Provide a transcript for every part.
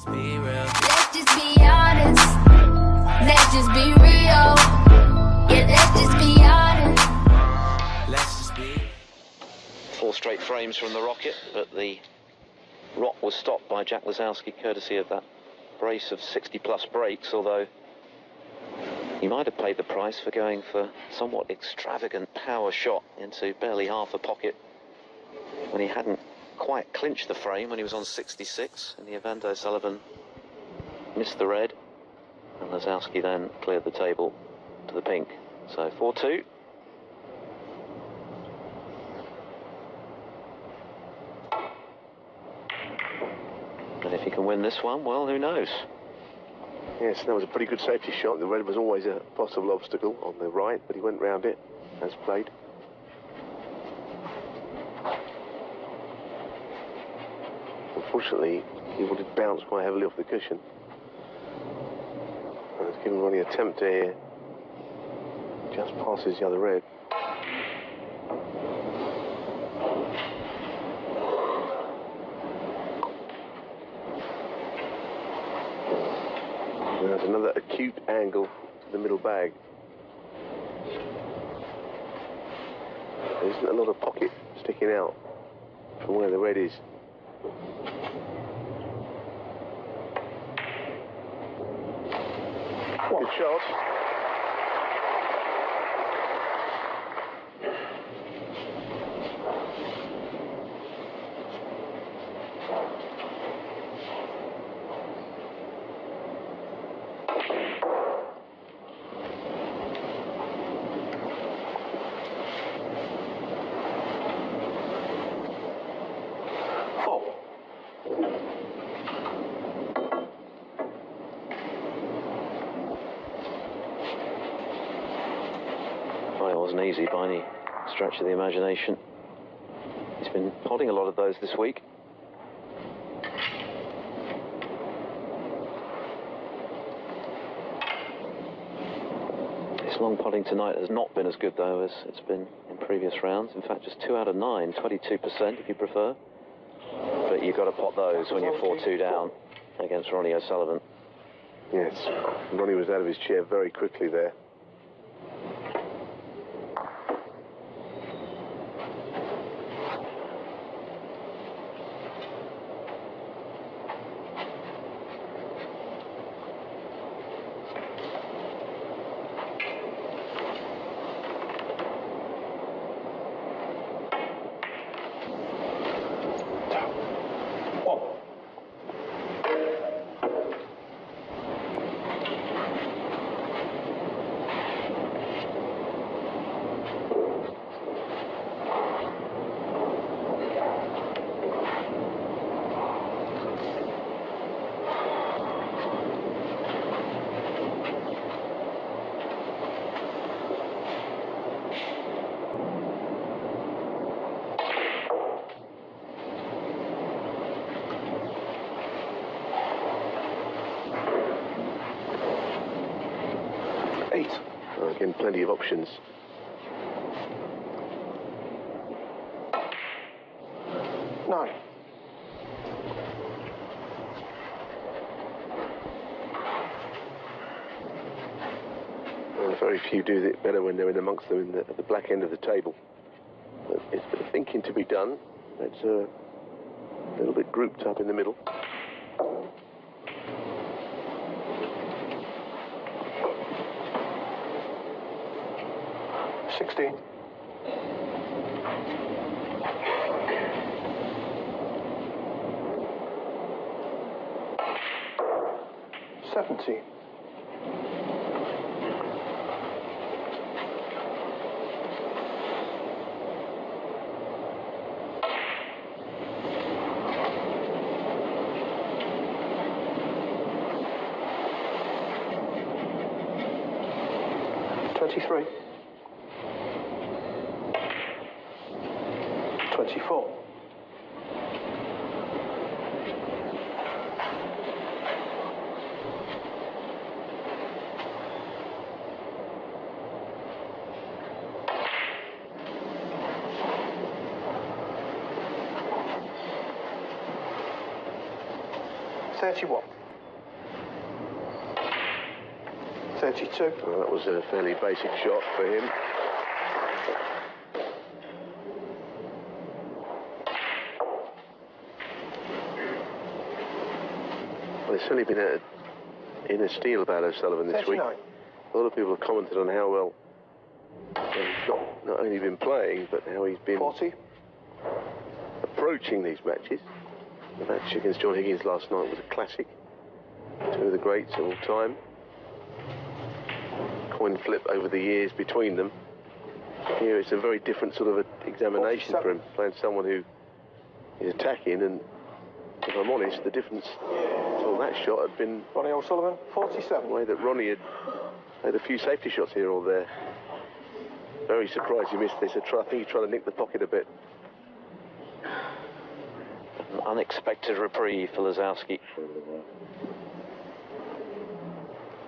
Be real. Let's just be honest. Let's just be real. Yeah, let's just be honest. Let's just be. 4 straight frames from the rocket, but the rock was stopped by Jack Lisowski, courtesy of that brace of 60-plus breaks, although he might have paid the price for going for somewhat extravagant power shot into barely half a pocket when he hadn't quite clinched the frame when he was on 66, and the event Sullivan missed the red, and Lisowski then cleared the table to the pink. So 4-2. And if he can win this one, well, who knows? Yes, that was a pretty good safety shot. The red was always a possible obstacle on the right, but he went round it as played. Unfortunately, he did bounce quite heavily off the cushion. And it's given Ronnie a tempter here. Just passes the other red. There's another acute angle to the middle bag. There isn't a lot of pocket sticking out from where the red is. Good shot. Well, it wasn't easy by any stretch of the imagination. He's been potting a lot of those this week. His long potting tonight has not been as good, though, as it's been in previous rounds. In fact, just 2 out of 9, 22% if you prefer. But you've got to pot those when you're 4-2 down against Ronnie O'Sullivan. Yes, Ronnie was out of his chair very quickly there. Again, plenty of options. No. Well, very few do it better when they're in amongst them at the black end of the table. But it's a bit of thinking to be done. It's a little bit grouped up in the middle. $70. $23. $24. 31. 32. Well, that was a fairly basic shot for him. Well, there's certainly been in a steel about O'Sullivan this 39. week. A lot of people have commented on how well he's not only been playing, but how he's been 40. approaching these matches. The match against John Higgins last night was a classic. Two of the greats of all time. Coin flip over the years between them. Here it's a very different sort of examination 47. for him, playing someone who is attacking, and if I'm honest, the difference on that shot had been Ronnie O'Sullivan, 47. the way that Ronnie had a few safety shots here or there. Very surprised he missed this. I think he tried to nick the pocket a bit. An unexpected reprieve for Lisowski.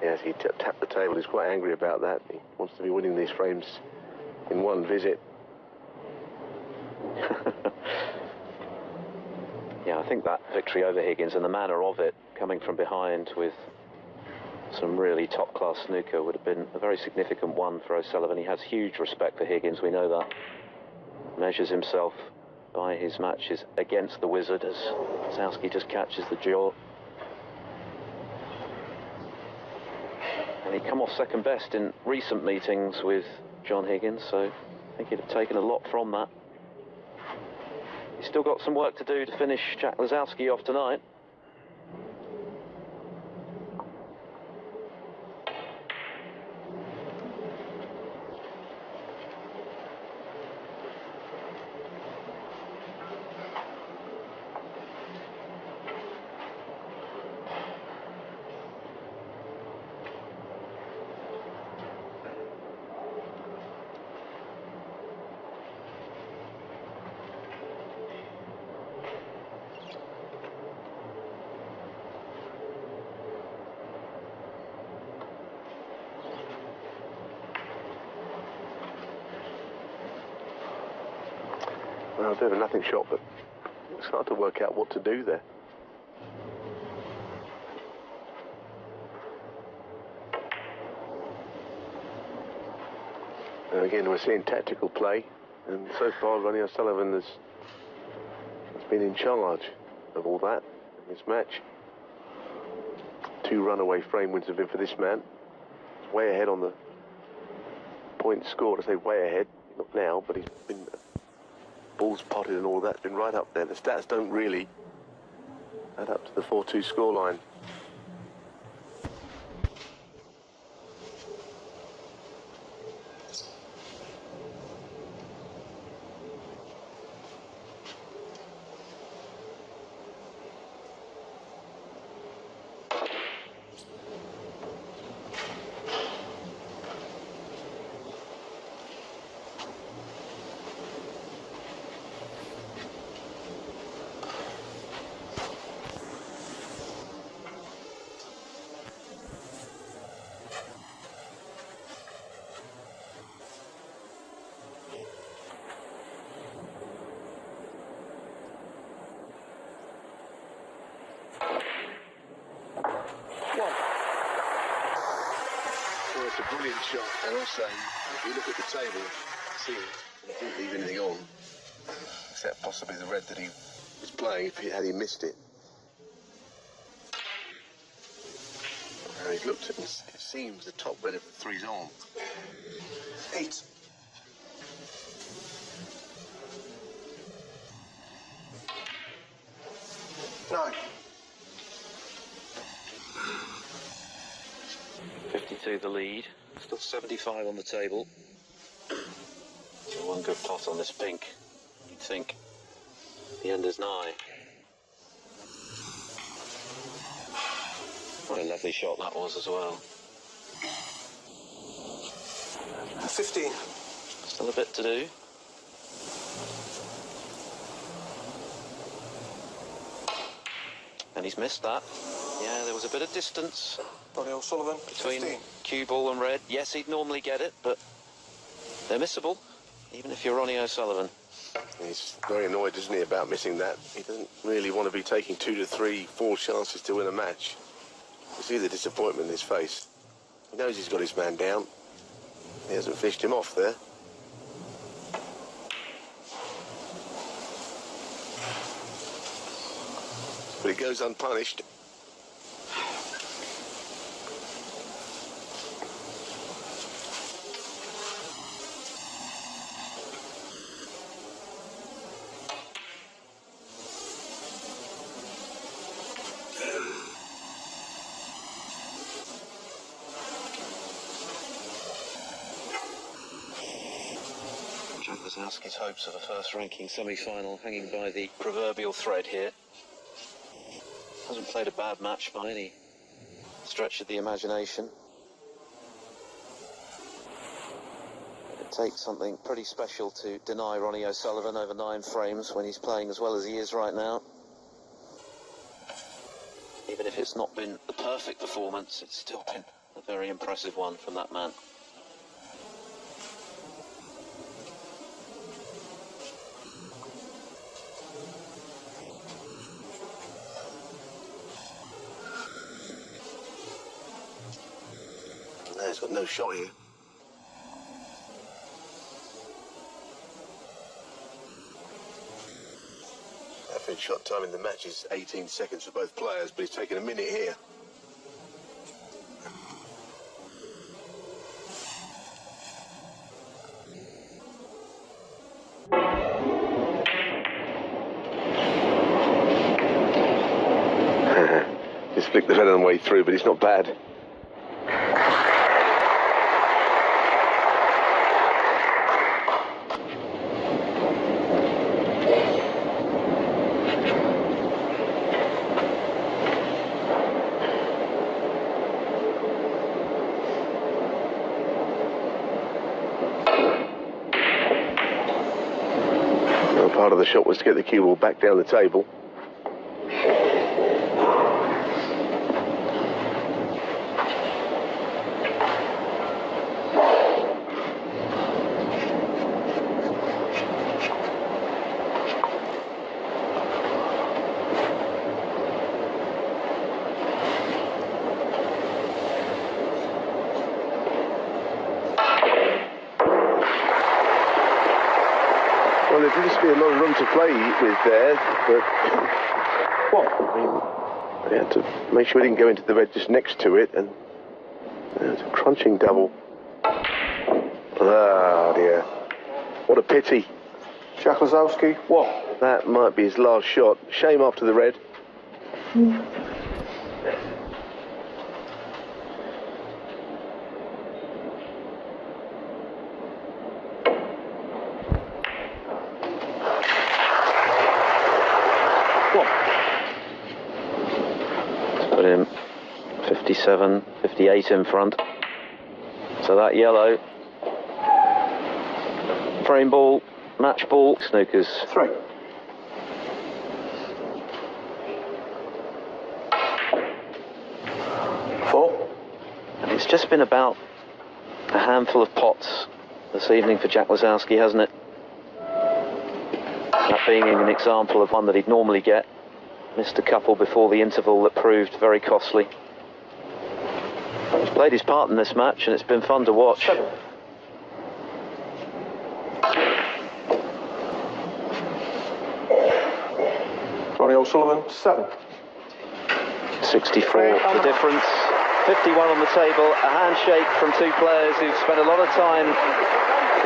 Yes, he tapped the table. He's quite angry about that. He wants to be winning these frames in one visit. Yeah, I think that victory over Higgins and the manner of it, coming from behind with some really top-class snooker, would have been a very significant one for O'Sullivan. He has huge respect for Higgins, we know that. Measures himself by his matches against the wizard as Lisowski just catches the jaw. And he'd come off second best in recent meetings with John Higgins, so I think he'd have taken a lot from that. He's still got some work to do to finish Jack Lisowski off tonight. Well, a bit of a nothing shot, but it's hard to work out what to do there. And again, we're seeing tactical play, and so far Ronnie O'Sullivan has been in charge of all that in this match. 2 runaway frame wins have been for this man. He's way ahead on the points scored. I say way ahead, not now, but he's been balls potted and all that's been right up there. The stats don't really add up to the 4-2 scoreline. Well, it's a brilliant shot, and also, if you look at the table, see, he didn't leave anything on, except possibly the red that he was playing had he missed it. And he's looked at it, it seems the top red of the 3's on. 8. 9. 52 the lead, still 75 on the table. So one good pot on this pink. You'd think the end is nigh. What a lovely shot that was as well. 15. Still a bit to do. And he's missed that. Yeah, there was a bit of distance Ronnie O'Sullivan, between 15. cue ball and red. Yes, he'd normally get it, but they're missable, even if you're Ronnie O'Sullivan. He's very annoyed, isn't he, about missing that. He doesn't really want to be taking 2 to 3, 4 chances to win a match. You see the disappointment in his face. He knows he's got his man down. He hasn't fished him off there. But he goes unpunished. Jack Lisowski's hopes of a first-ranking semi-final hanging by the proverbial thread here. Hasn't played a bad match by any stretch of the imagination. It takes something pretty special to deny Ronnie O'Sullivan over 9 frames when he's playing as well as he is right now. Even if it's not been the perfect performance, it's still been a very impressive one from that man. No, he's got no shot here. Average shot time in the match is 18 seconds for both players, but he's taken a minute here. Just flicked the head on the way through, but it's not bad. Part of the shot was to get the cue ball back down the table. Well, there didn't seem to be a lot of room to play with there, but I mean, they had to make sure he didn't go into the red just next to it, and it's a crunching double. Ah, dear. What a pity. Jack Lisowski, what? That might be his last shot. Shame after the red. Put him 57, 58 in front. So that yellow. Frame ball, match ball, Snookers. 3. And it's just been about a handful of pots this evening for Jack Lisowski, hasn't it? That being an example of one that he'd normally get. Missed a couple before the interval that proved very costly. He's played his part in this match and it's been fun to watch. 7. Ronnie O'Sullivan, 7. 64 the difference. 51 on the table. A handshake from two players who've spent a lot of time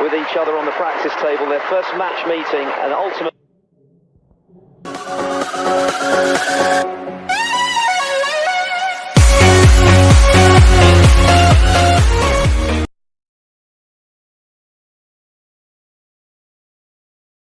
with each other on the practice table. Their first match meeting and ultimately